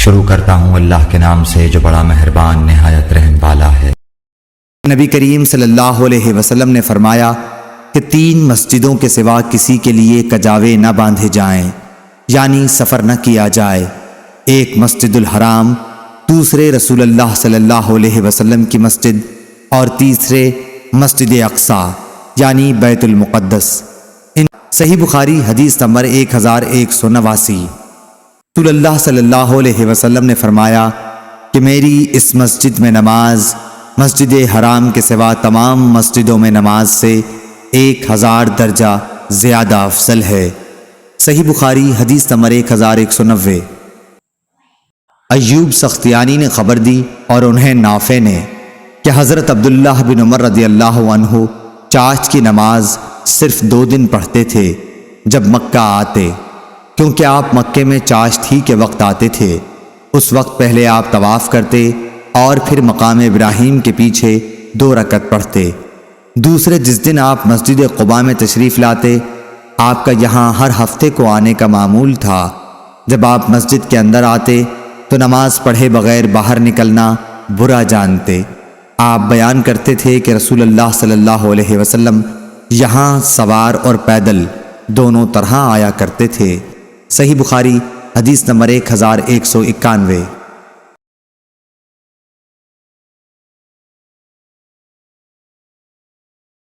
شروع کرتا ہوں اللہ کے نام سے جو بڑا مہربان نہایت رحم والا ہے۔ نبی کریم صلی اللہ علیہ وسلم نے فرمایا کہ 3 مسجدوں کے سوا کسی کے لیے کجاوے نہ باندھے جائیں، یعنی سفر نہ کیا جائے۔ ایک مسجد الحرام، دوسرے رسول اللہ صلی اللہ علیہ وسلم کی مسجد، اور تیسرے مسجد اقصیٰ یعنی بیت المقدس۔ صحیح بخاری حدیث نمبر 1189۔ رسول اللہ صلی اللہ علیہ وسلم نے فرمایا کہ میری اس مسجد میں نماز مسجد حرام کے سوا تمام مسجدوں میں نماز سے 1000 درجہ زیادہ افضل ہے۔ صحیح بخاری حدیث نمبر 1190۔ ایوب سختیانی نے خبر دی اور انہیں نافع نے کہ حضرت عبداللہ بن عمر رضی اللہ عنہ چاشت کی نماز صرف 2 دن پڑھتے تھے جب مکہ آتے، کیونکہ آپ مکے میں چاشت ہی کے وقت آتے تھے۔ اس وقت پہلے آپ طواف کرتے اور پھر مقام ابراہیم کے پیچھے 2 رکعت پڑھتے۔ دوسرے جس دن آپ مسجد قباء میں تشریف لاتے، آپ کا یہاں ہر ہفتے کو آنے کا معمول تھا۔ جب آپ مسجد کے اندر آتے تو نماز پڑھے بغیر باہر نکلنا برا جانتے۔ آپ بیان کرتے تھے کہ رسول اللہ صلی اللہ علیہ وسلم یہاں سوار اور پیدل دونوں طرح آیا کرتے تھے۔ صحیح بخاری حدیث نمبر 1191۔